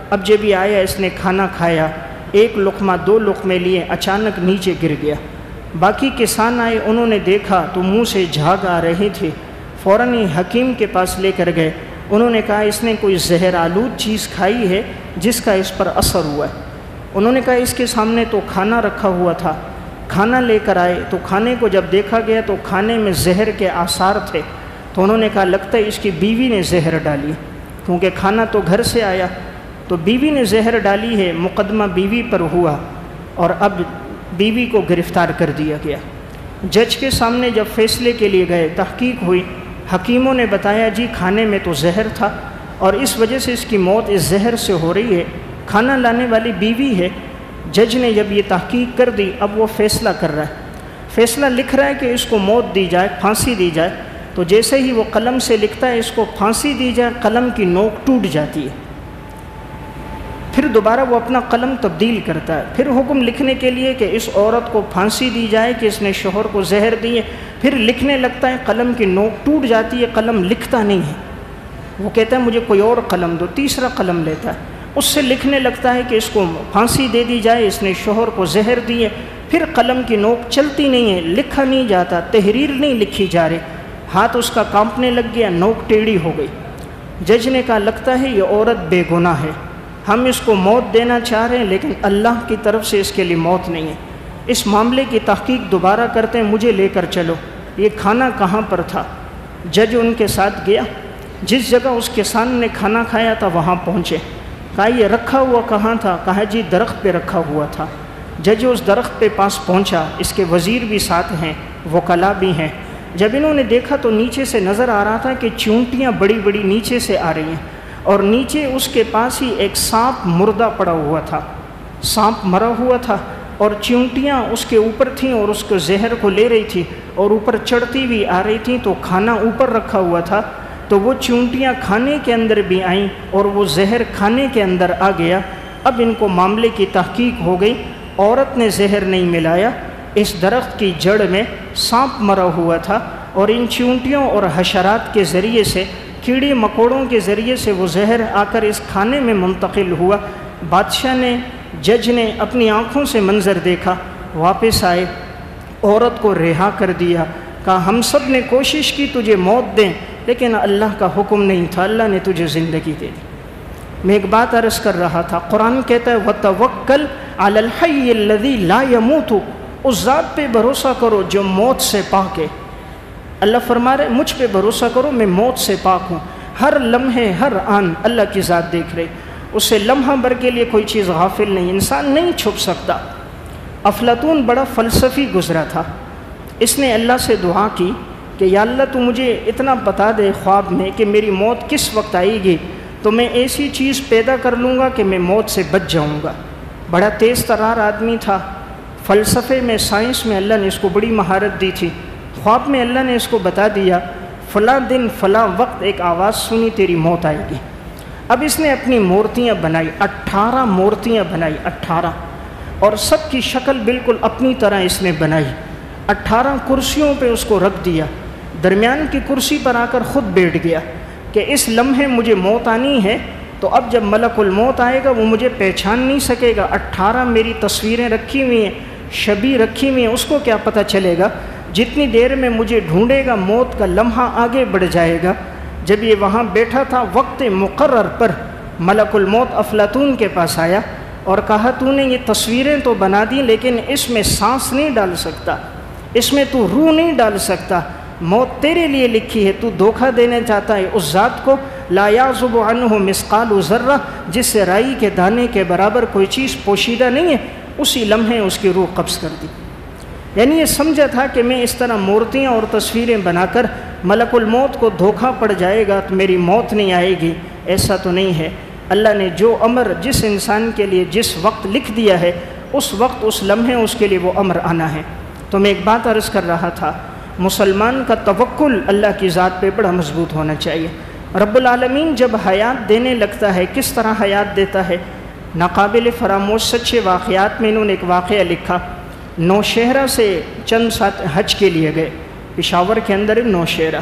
اب جب یہ آیا، اس نے کھانا کھایا، ایک لقمہ دو لقمے لیے، اچانک نیچے گر گیا۔ باقی کسان آئے، انہوں نے دیکھا تو منہ سے جھاگ آ رہی تھی، فوراً ہی حکیم کے پاس لے کر گئے۔ انہوں نے کہا اس نے کوئی زہر آلود چیز کھائی ہے جس کا اس پر اثر ہوا ہے۔ انہوں نے کہا اس کے سامنے تو کھانا رکھا ہوا تھا۔ کھانا لے کر آئے تو کھانے کو جب دیکھا گیا تو کھانے میں زہر کے آثار تھے، تو انہوں نے کہا لگتا ہے اس کی بیوی نے زہر ڈالی، کیونکہ کھانا تو گھر سے آیا، تو بیوی نے زہر ڈالی ہے۔ مقدمہ بیوی پر ہوا۔ اور اب بیوی کو گرفتار کر دیا گیا۔ جج کے سامنے جب فیصلے کے لیے گئے، تحقیق ہوئی، حکیموں نے بتایا جی کھانے میں تو زہر تھا اور اس وجہ سے اس کی موت اس زہر سے ہو رہی ہے، کھانا لانے والی بیوی ہے۔ جج نے جب یہ تحقیق کر دی، اب وہ فیصلہ کر رہا ہے، فیصلہ لکھ رہا ہے کہ اس کو موت دی جائے، پھانسی دی جائے۔ تو جیسے ہی وہ قلم سے لکھتا ہے اس کو پھانسی دی جائے، قلم کی نوک ٹوٹ جاتی ہے۔ پھر دوبارہ وہ اپنا قلم تبدیل کرتا ہے، پھر حکم لکھنے کے لیے کہ اس عورت کو پھانسی دی جائے کہ اس نے شوہر کو زہر دی ہے، پھر لکھنے لگتا ہے، قلم کی نوک ٹوٹ جاتی ہے، قلم لکھتا نہیں ہے۔ وہ کہتا ہے مجھے کوئی اور قلم دو، تیسرا قلم لیتا ہے، اس سے لکھنے لگتا ہے کہ اس کو پھانسی دے دی جائے، اس نے شوہر کو زہر دی ہے، پھر قلم کی نوک چلتی نہیں ہے، لکھا نہیں جاتا، تحریر نہیں لکھی جا رہی، ہاتھ اس کا کانپنے لگ گیا، نوک ٹیڑھی ہو گئی۔ جج نے کہا لگتا ہے یہ عورت بے گناہ ہے، ہم اس کو موت دینا چاہ رہے ہیں لیکن اللہ کی طرف سے اس کے لیے موت نہیں ہے، اس معاملے کی تحقیق دوبارہ کرتے ہیں، مجھے لے کر چلو، یہ کھانا کہاں پر تھا؟ جج ان کے ساتھ گیا، جس جگہ اس کے سامنے کھانا کھایا تھا وہاں پہنچے، کہا یہ رکھا ہوا کہاں تھا؟ کہا جی درخت پہ رکھا ہوا تھا۔ جج اس درخت پہ پاس پہنچا، اس کے وزیر بھی ساتھ ہیں، وکلا بھی ہیں۔ جب انہوں نے دیکھا تو نیچے سے نظر آ رہا تھا کہ چونٹیاں بڑی بڑی نیچے سے آ رہی ہیں، اور نیچے اس کے پاس ہی ایک سانپ مردہ پڑا ہوا تھا، سانپ مرا ہوا تھا، اور چونٹیاں اس کے اوپر تھیں اور اس کو زہر کو لے رہی تھی اور اوپر چڑھتی بھی آ رہی تھیں، تو کھانا اوپر رکھا ہوا تھا، تو وہ چونٹیاں کھانے کے اندر بھی آئیں اور وہ زہر کھانے کے اندر آ گیا۔ اب ان کو معاملے کی تحقیق ہو گئی، عورت نے زہر نہیں ملایا، اس درخت کی جڑ میں سانپ مرا ہوا تھا، اور ان چونٹیوں اور حشرات کے ذریعے سے، کیڑے مکوڑوں کے ذریعے سے وہ زہر آ کر اس کھانے میں منتقل ہوا۔ بادشاہ نے، جج نے اپنی آنکھوں سے منظر دیکھا، واپس آئے، عورت کو رہا کر دیا، کہا ہم سب نے کوشش کی تجھے موت دیں لیکن اللہ کا حکم نہیں تھا، اللہ نے تجھے زندگی دے دی۔ میں ایک بات عرض کر رہا تھا، قرآن کہتا ہے وَتَوَكَّلْ عَلَى الْحَيِّ الَّذِي لَا يَمُوتُ، اس ذات پہ بھروسہ کرو جو موت سے پاک ہے۔ اللہ فرما رہے مجھ پہ بھروسہ کرو، میں موت سے پاک ہوں، ہر لمحے ہر آن اللہ کی ذات دیکھ رہی، اس سے لمحہ بھر کے لیے کوئی چیز غافل نہیں، انسان نہیں چھپ سکتا۔ افلاطون بڑا فلسفی گزرا تھا، اس نے اللہ سے دعا کی کہ یا اللہ تو مجھے اتنا بتا دے خواب میں کہ میری موت کس وقت آئے گی، تو میں ایسی چیز پیدا کر لوں گا کہ میں موت سے بچ جاؤں گا۔ بڑا تیز ترار آدمی تھا، فلسفے میں، سائنس میں اللہ نے اس کو بڑی مہارت دی تھی۔ خواب میں اللہ نے اس کو بتا دیا فلاں دن فلاں وقت ایک آواز سنی تیری موت آئے گی۔ اب اس نے اپنی مورتیاں بنائی، 18 مورتیاں بنائی، 18، اور سب کی شکل بالکل اپنی طرح اس نے بنائی۔ 18 کرسیوں پہ اس کو رکھ دیا، درمیان کی کرسی پر آ کر خود بیٹھ گیا کہ اس لمحے مجھے موت آنی ہے، تو اب جب ملک الموت آئے گا وہ مجھے پہچان نہیں سکے گا، 18 میری تصویریں رکھی ہوئی ہیں، شبیہ رکھی ہوئی ہیں، اس کو کیا پتہ چلے گا؟ جتنی دیر میں مجھے ڈھونڈے گا موت کا لمحہ آگے بڑھ جائے گا۔ جب یہ وہاں بیٹھا تھا، وقت مقرر پر ملک الموت افلاطون کے پاس آیا اور کہا تو نے یہ تصویریں تو بنا دی لیکن اس میں سانس نہیں ڈال سکتا، اس میں تو روح نہیں ڈال سکتا، موت تیرے لیے لکھی ہے، تو دھوکہ دینے چاہتا ہے اس ذات کو لا یعزب عنہ مثقال ذرہ، جس سے رائی کے دانے کے برابر کوئی چیز پوشیدہ نہیں ہے۔ اسی لمحے اس کی روح قبض کر دی۔ یعنی یہ سمجھا تھا کہ میں اس طرح مورتیاں اور تصویریں بنا کر ملک الموت کو دھوکہ پڑ جائے گا تو میری موت نہیں آئے گی، ایسا تو نہیں ہے۔ اللہ نے جو امر جس انسان کے لیے جس وقت لکھ دیا ہے، اس وقت اس لمحے اس کے لیے وہ امر آنا ہے۔ تو میں ایک بات عرض کر رہا تھا، مسلمان کا توکل اللہ کی ذات پہ بڑا مضبوط ہونا چاہیے۔ رب العالمین جب حیات دینے لگتا ہے، کس طرح حیات دیتا ہے؟ ناقابل فراموش سچے واقعات میں انہوں نے ایک واقعہ لکھا۔ نوشہرہ سے چند ساتھی حج کے لیے گئے، پشاور کے اندر ہے نوشہرہ،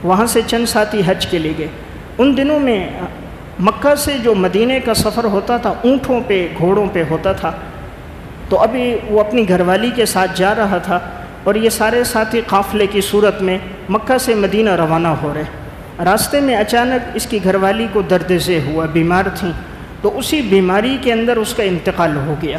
وہاں سے چند ساتھی حج کے لیے گئے۔ ان دنوں میں مکہ سے جو مدینے کا سفر ہوتا تھا اونٹوں پہ گھوڑوں پہ ہوتا تھا، تو ابھی وہ اپنی گھر والی کے ساتھ جا رہا تھا اور یہ سارے ساتھی قافلے کی صورت میں مکہ سے مدینہ روانہ ہو رہے۔ راستے میں اچانک اس کی گھر والی کو درد ذیل ہوا، بیمار تھیں، تو اسی بیماری کے اندر اس کا انتقال ہو گیا۔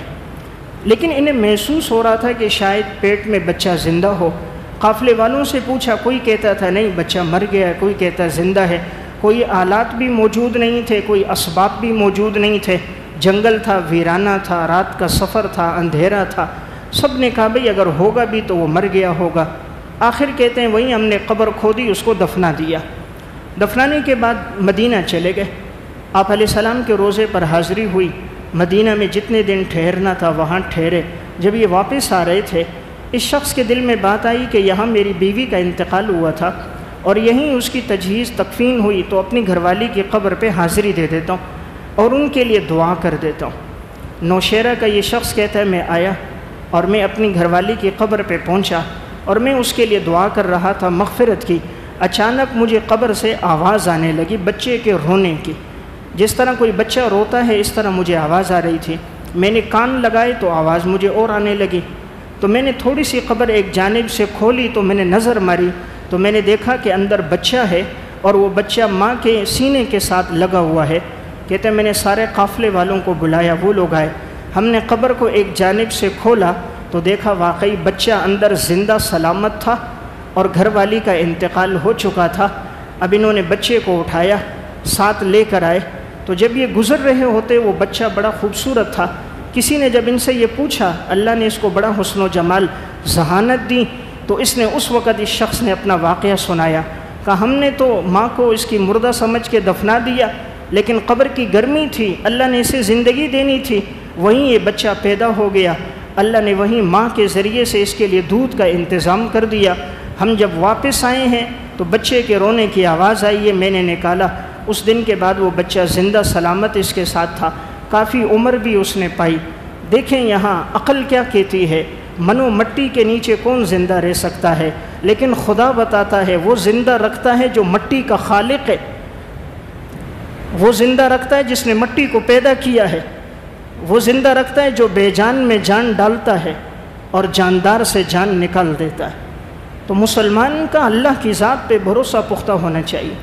لیکن انہیں محسوس ہو رہا تھا کہ شاید پیٹ میں بچہ زندہ ہو۔ قافلے والوں سے پوچھا، کوئی کہتا تھا نہیں بچہ مر گیا ہے، کوئی کہتا زندہ ہے، کوئی آلات بھی موجود نہیں تھے، کوئی اسباب بھی موجود نہیں تھے، جنگل تھا، ویرانہ تھا، رات کا سفر تھا، اندھیرا تھا. سب نے کہا بھئی اگر ہوگا بھی تو وہ مر گیا ہوگا. آخر کہتے ہیں وہیں ہم نے قبر کھودی، اس کو دفنا دیا. دفنانے کے بعد مدینہ چلے گئے. آپ علیہ السلام کے روزے پر حاضری ہوئی. مدینہ میں جتنے دن ٹھہرنا تھا وہاں ٹھہرے. جب یہ واپس آ رہے تھے اس شخص کے دل میں بات آئی کہ یہاں میری بیوی کا انتقال ہوا تھا اور یہیں اس کی تجہیز تکفین ہوئی، تو اپنی گھر والی کی قبر پہ حاضری دے دیتا ہوں اور ان کے لیے دعا کر دیتا ہوں. نوشیرہ کا یہ شخص کہتا ہے میں آیا اور میں اپنی گھر والی کی قبر پہ پہنچا اور میں اس کے لیے دعا کر رہا تھا مغفرت کی. اچانک مجھے قبر سے آواز آنے لگی بچے کے رونے کی. جس طرح کوئی بچہ روتا ہے اس طرح مجھے آواز آ رہی تھی. میں نے کان لگائے تو آواز مجھے اور آنے لگی. تو میں نے تھوڑی سی قبر ایک جانب سے کھولی تو میں نے نظر ماری تو میں نے دیکھا کہ اندر بچہ ہے اور وہ بچہ ماں کے سینے کے ساتھ لگا ہوا ہے. کہتے ہیں میں نے سارے قافلے والوں کو بلایا، وہ لوگ آئے. ہم نے قبر کو ایک جانب سے کھولا تو دیکھا واقعی بچہ اندر زندہ سلامت تھا اور گھر والی کا انتقال ہو چکا تھا. اب انہوں نے بچے کو اٹھایا، ساتھ لے کر آئے. تو جب یہ گزر رہے ہوتے وہ بچہ بڑا خوبصورت تھا. کسی نے جب ان سے یہ پوچھا، اللہ نے اس کو بڑا حسن و جمال ذہانت دی، تو اس نے اس وقت اس شخص نے اپنا واقعہ سنایا. کہا ہم نے تو ماں کو اس کی مردہ سمجھ کے دفنا دیا، لیکن قبر کی گرمی تھی، اللہ نے اسے زندگی دینی تھی، وہیں یہ بچہ پیدا ہو گیا. اللہ نے وہیں ماں کے ذریعے سے اس کے لیے دودھ کا انتظام کر دیا. ہم جب واپس آئے ہیں تو بچے کے رونے کی آواز آئی ہے، میں نے نکالا. اس دن کے بعد وہ بچہ زندہ سلامت اس کے ساتھ تھا. کافی عمر بھی اس نے پائی. دیکھیں یہاں عقل کیا کہتی ہے، منو مٹی کے نیچے کون زندہ رہ سکتا ہے، لیکن خدا بتاتا ہے وہ زندہ رکھتا ہے جو مٹی کا خالق ہے. وہ زندہ رکھتا ہے جس نے مٹی کو پیدا کیا ہے. وہ زندہ رکھتا ہے جو بے جان میں جان ڈالتا ہے اور جاندار سے جان نکال دیتا ہے. تو مسلمان کا اللہ کی ذات پہ بھروسہ پختہ ہونا چاہیے.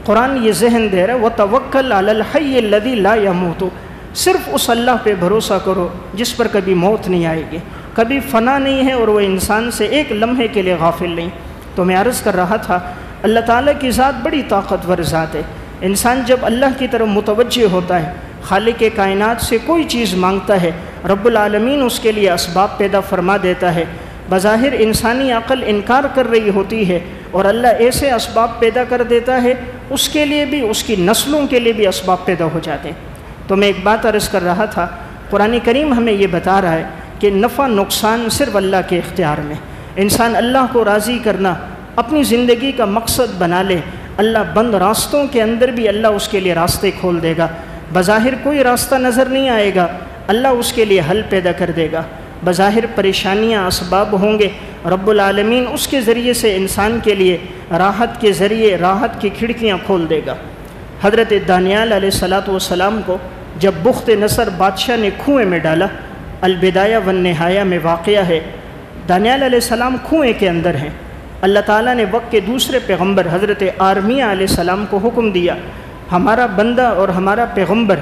قرآن یہ ذہن دے رہا ہے وَتَوَكَّلْ عَلَى الْحَيِّ الَّذِي لَا يَمُوتُ. صرف اس اللہ پہ بھروسہ کرو جس پر کبھی موت نہیں آئے گی، کبھی فنا نہیں ہے اور وہ انسان سے ایک لمحے کے لیے غافل نہیں. تو میں عرض کر رہا تھا اللہ تعالیٰ کی ذات بڑی طاقتور ذات ہے. انسان جب اللہ کی طرف متوجہ ہوتا ہے، خالق کائنات سے کوئی چیز مانگتا ہے، رب العالمین اس کے لیے اسباب پیدا فرما دیتا ہے. بظاہر انسانی عقل انکار کر رہی ہوتی ہے اور اللہ ایسے اسباب پیدا کر دیتا ہے اس کے لیے بھی، اس کی نسلوں کے لیے بھی اسباب پیدا ہو جاتے ہیں. تو میں ایک بات عرض کر رہا تھا، قرآن کریم ہمیں یہ بتا رہا ہے کہ نفع نقصان صرف اللہ کے اختیار میں. انسان اللہ کو راضی کرنا اپنی زندگی کا مقصد بنا لے، اللہ بند راستوں کے اندر بھی اللہ اس کے لیے راستے کھول دے گا. بظاہر کوئی راستہ نظر نہیں آئے گا، اللہ اس کے لیے حل پیدا کر دے گا. بظاہر پریشانیاں اسباب ہوں گے، رب العالمین اس کے ذریعے سے انسان کے لیے راحت کے ذریعے راحت کی کھڑکیاں کھول دے گا. حضرت دانیال علیہ السلام کو جب بخت نصر بادشاہ نے کنویں میں ڈالا، البدایہ والنہایہ میں واقعہ ہے، دانیال علیہ السلام کنویں کے اندر ہیں. اللہ تعالیٰ نے وقت کے دوسرے پیغمبر حضرت آرمیہ علیہ السلام کو حکم دیا، ہمارا بندہ اور ہمارا پیغمبر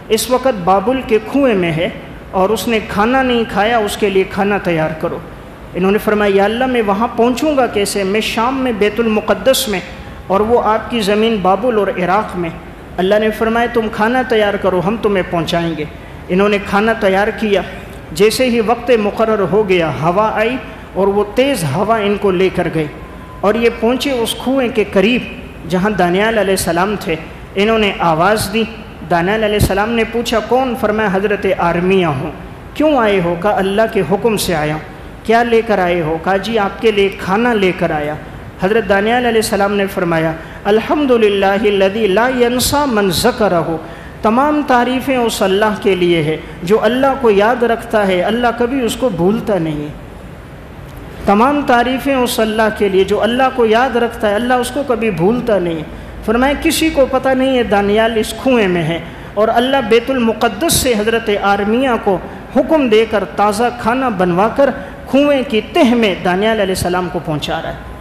اس وقت بابل کے کنویں میں ہے اور اس نے کھانا نہیں کھایا، اس کے لیے کھانا تیار کرو. انہوں نے فرمایا یا اللہ میں وہاں پہنچوں گا کیسے، میں شام میں بیت المقدس میں اور وہ آپ کی زمین بابل اور عراق میں. اللہ نے فرمایا تم کھانا تیار کرو، ہم تمہیں پہنچائیں گے. انہوں نے کھانا تیار کیا. جیسے ہی وقت مقرر ہو گیا ہوا آئی اور وہ تیز ہوا ان کو لے کر گئی اور یہ پہنچے اس کنویں کے قریب جہاں دانیال علیہ السلام تھے. انہوں نے آواز دی. دانیال علیہ السلام نے پوچھا کون؟ فرمایا حضرت آرمیہ ہوں. کیوں آئے ہو؟ کہا اللہ کے حکم سے آیا. کیا لے کر آئے ہو؟ کہا جی آپ کے لیے کھانا لے کر آیا. حضرت دانیال علیہ السلام نے فرمایا الحمدللہ الذی لا ینسیٰ من ذکرہ. تمام تعریفیں اس اللہ کے لیے ہے جو اللہ کو یاد رکھتا ہے، اللہ کبھی اس کو بھولتا نہیں ہے. تمام تعریفیں اس اللہ کے لیے جو اللہ کو یاد رکھتا ہے، اللہ اس کو کبھی بھولتا نہیں ہے. فرمایا کسی کو پتہ نہیں ہے دانیال اس کنویں میں ہے اور اللہ بیت المقدس سے حضرت آرمیہ کو حکم دے کر تازہ کھانا بنوا کر کنویں کی تہ میں دانیال علیہ السلام کو پہنچا رہا ہے.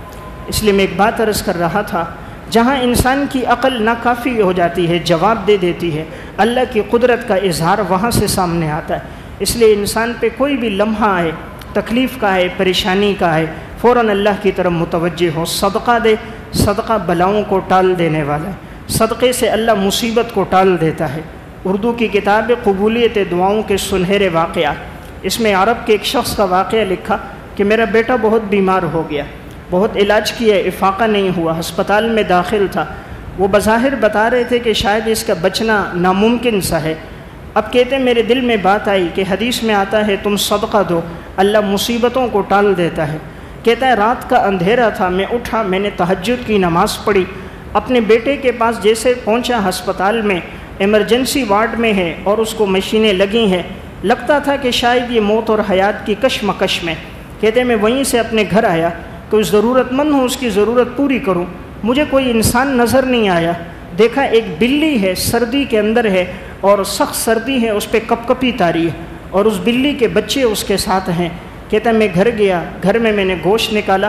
اس لیے میں ایک بات عرض کر رہا تھا، جہاں انسان کی عقل ناکافی ہو جاتی ہے، جواب دے دیتی ہے، اللہ کی قدرت کا اظہار وہاں سے سامنے آتا ہے. اس لیے انسان پہ کوئی بھی لمحہ آئے، تکلیف کا ہے، پریشانی کا ہے، فوراً اللہ کی طرف متوجہ ہو، صدقہ دے. صدقہ بلاؤں کو ٹال دینے والا ہے. صدقے سے اللہ مصیبت کو ٹال دیتا ہے. اردو کی کتاب قبولیت دعاؤں کے سنہرے واقعات، اس میں عرب کے ایک شخص کا واقعہ لکھا کہ میرا بیٹا بہت بیمار ہو گیا، بہت علاج کیا، افاقہ نہیں ہوا، ہسپتال میں داخل تھا۔ وہ بظاہر بتا رہے تھے کہ شاید اس کا بچنا ناممکن سا ہے۔ اب کہتے ہیں میرے دل میں بات آئی کہ حدیث میں آتا ہے تم صدقہ دو، اللہ مصیبتوں کو ٹال دیتا ہے۔ کہتا ہے رات کا اندھیرا تھا، میں اٹھا، میں نے تہجد کی نماز پڑھی، اپنے بیٹے کے پاس جیسے پہنچا، ہسپتال میں ایمرجنسی وارڈ میں ہے اور اس کو مشینیں لگی ہیں، لگتا تھا کہ شاید یہ موت اور حیات کی کشمکش میں۔ کہتے ہیں میں وہیں سے اپنے گھر آیا، کوئی ضرورت مند ہو اس کی ضرورت پوری کروں، مجھے کوئی انسان نظر نہیں آیا۔ دیکھا ایک بلی ہے، سردی کے اندر ہے اور سخت سردی ہے، اس پہ کپ کپی تاری ہے اور اس بلی کے بچے اس کے ساتھ ہیں۔ کہتا ہے میں گھر گیا، گھر میں نے گوشت نکالا،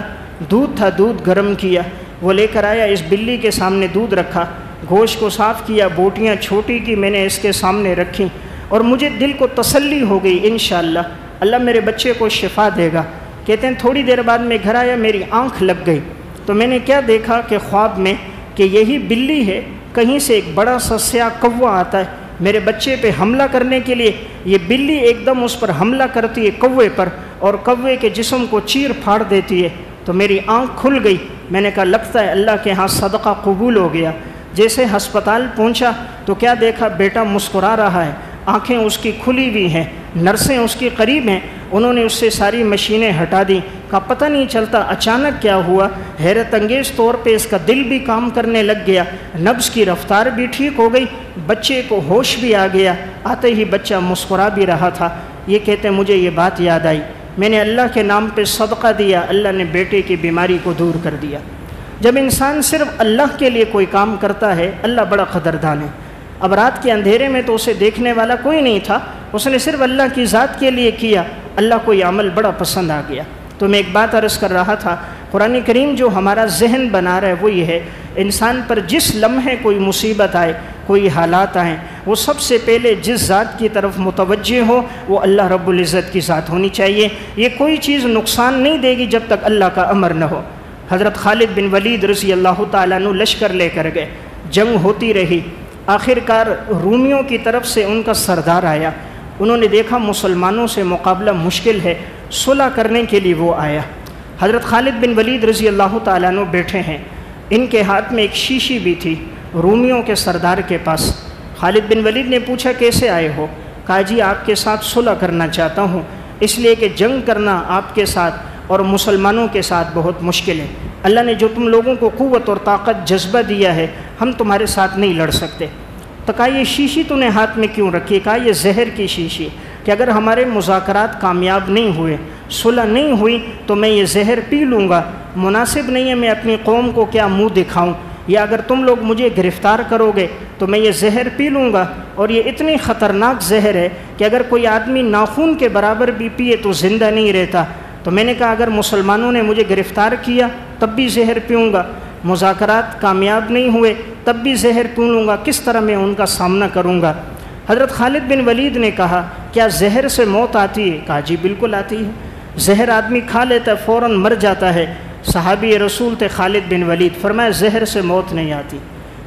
دودھ تھا، دودھ گرم کیا، وہ لے کر آیا، اس بلی کے سامنے دودھ رکھا، گوشت کو صاف کیا، بوٹیاں چھوٹی کی میں نے اس کے سامنے رکھی اور مجھے دل کو تسلی ہو گئی انشاءاللہ اللہ میرے بچے کو شفا دے گا۔ کہتے ہیں تھوڑی دیر بعد میں گھر آیا، میری آنکھ لگ گئی تو میں نے کیا دیکھا کہ خواب میں کہ یہی بلی ہے، کہیں سے ایک بڑا سا سیاہ کوہ آتا ہے میرے بچے پہ حملہ کرنے کے لیے، یہ بلی ایک دم اس پر حملہ کرتی ہے کوے پر اور کوے کے جسم کو چیر پھاڑ دیتی ہے۔ تو میری آنکھ کھل گئی، میں نے کہا لگتا ہے اللہ کے ہاں صدقہ قبول ہو گیا۔ جیسے ہسپتال پہنچا تو کیا دیکھا، بیٹا مسکرا رہا ہے، آنکھیں اس کی کھلی ہوئی ہیں، نرسیں اس کی قریب ہیں، انہوں نے اس سے ساری مشینیں ہٹا دیں۔ کہا پتہ نہیں چلتا اچانک کیا ہوا، حیرت انگیز طور پہ اس کا دل بھی کام کرنے لگ گیا، نبض کی رفتار بھی ٹھیک ہو گئی، بچے کو ہوش بھی آ گیا، آتے ہی بچہ مسکرا بھی رہا تھا۔ یہ کہتے ہیں مجھے یہ بات یاد آئی، میں نے اللہ کے نام پہ صدقہ دیا، اللہ نے بیٹے کی بیماری کو دور کر دیا۔ جب انسان صرف اللہ کے لیے کوئی کام کرتا ہے، اللہ بڑا قدردان ہے۔ اب رات کے اندھیرے میں تو اسے دیکھنے والا کوئی نہیں تھا، اس نے صرف اللہ کی ذات کے لیے کیا، اللہ کو یہ عمل بڑا پسند آ گیا۔ تو میں ایک بات عرض کر رہا تھا، قرآن کریم جو ہمارا ذہن بنا رہا ہے وہ یہ ہے، انسان پر جس لمحے کوئی مصیبت آئے، کوئی حالات آئیں، وہ سب سے پہلے جس ذات کی طرف متوجہ ہو وہ اللہ رب العزت کی ذات ہونی چاہیے۔ یہ کوئی چیز نقصان نہیں دے گی جب تک اللہ کا امر نہ ہو۔ حضرت خالد بن ولید رضی اللہ تعالیٰ عنہ لشکر لے کر گئے، جنگ ہوتی رہی، آخر کار رومیوں کی طرف سے ان کا سردار آیا، انہوں نے دیکھا مسلمانوں سے مقابلہ مشکل ہے، صلح کرنے کے لیے وہ آیا۔ حضرت خالد بن ولید رضی اللہ تعالیٰ عنہ بیٹھے ہیں، ان کے ہاتھ میں ایک شیشی بھی تھی رومیوں کے سردار کے پاس۔ خالد بن ولید نے پوچھا کیسے آئے ہو؟ کہا جی آپ کے ساتھ صلح کرنا چاہتا ہوں، اس لیے کہ جنگ کرنا آپ کے ساتھ اور مسلمانوں کے ساتھ بہت مشکل ہے، اللہ نے جو تم لوگوں کو قوت اور طاقت جذبہ دیا ہے، ہم تمہارے ساتھ نہیں لڑ سکتے۔ تو کہا یہ شیشی تو نے ہاتھ میں کیوں رکھی؟ کہا یہ زہر کی شیشی کہ اگر ہمارے مذاکرات کامیاب نہیں ہوئے، صلح نہیں ہوئی تو میں یہ زہر پی لوں گا، مناسب نہیں ہے، میں اپنی قوم کو کیا منہ دکھاؤں، یا اگر تم لوگ مجھے گرفتار کرو گے تو میں یہ زہر پی لوں گا، اور یہ اتنی خطرناک زہر ہے کہ اگر کوئی آدمی ناخون کے برابر بھی پیے تو زندہ نہیں رہتا۔ تو میں نے کہا اگر مسلمانوں نے مجھے گرفتار کیا تب بھی زہر پیوں گا، مذاکرات کامیاب نہیں ہوئے تب بھی زہر پیوں لوں گا، کس طرح میں ان کا سامنا کروں گا؟ حضرت خالد بن ولید نے کہا کیا زہر سے موت آتی ہے؟ کہا جی بالکل آتی ہے، زہر آدمی کھا لیتا ہے فوراً مر جاتا ہے۔ صحابی رسول تھے خالد بن ولید، فرمایا زہر سے موت نہیں آتی،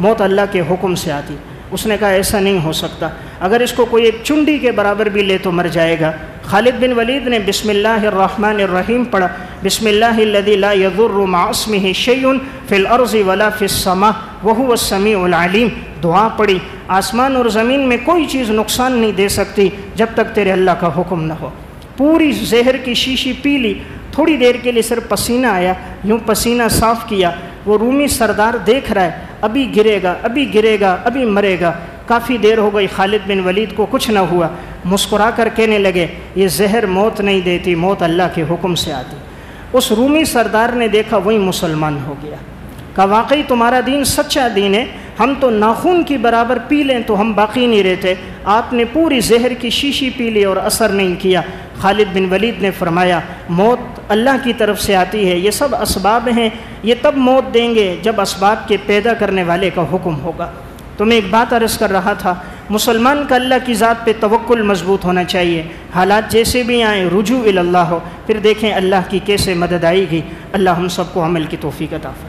موت اللہ کے حکم سے آتی۔ اس نے کہا ایسا نہیں ہو سکتا، اگر اس کو کوئی ایک چنڈی کے برابر بھی لے تو مر جائے گا۔ خالد بن ولید نے بسم اللہ الرحمن الرحیم پڑھا، بسم اللہ الذی لا یضر مع اسمہ شیء فی الارض ولا فی السماء وہو السمیع العلیم، دعا پڑھی، آسمان اور زمین میں کوئی چیز نقصان نہیں دے سکتی جب تک تیرے اللہ کا حکم نہ ہو۔ پوری زہر کی شیشی پی لی، تھوڑی دیر کے لیے صرف پسینہ آیا، یوں پسینہ صاف کیا، وہ رومی سردار دیکھ رہا ہے ابھی گرے گا، ابھی گرے گا، ابھی مرے گا۔ کافی دیر ہو گئی، خالد بن ولید کو کچھ نہ ہوا، مسکرا کر کہنے لگے یہ زہر موت نہیں دیتی، موت اللہ کے حکم سے آتی۔ اس رومی سردار نے دیکھا وہی مسلمان ہو گیا، کہا واقعی تمہارا دین سچا دین ہے، ہم تو ناخون کی برابر پی لیں تو ہم باقی نہیں رہتے، آپ نے پوری زہر کی شیشی پی لی اور اثر نہیں کیا۔ خالد بن ولید نے فرمایا موت اللہ کی طرف سے آتی ہے، یہ سب اسباب ہیں، یہ تب موت دیں گے جب اسباب کے پیدا کرنے والے کا حکم ہوگا۔ تو میں ایک بات عرض کر رہا تھا، مسلمان کا اللہ کی ذات پہ توکل مضبوط ہونا چاہیے، حالات جیسے بھی آئیں رجوع الی اللہ ہو، پھر دیکھیں اللہ کی کیسے مدد آئے گی۔ اللہ ہم سب کو عمل کی توفیق عطا فرمائے۔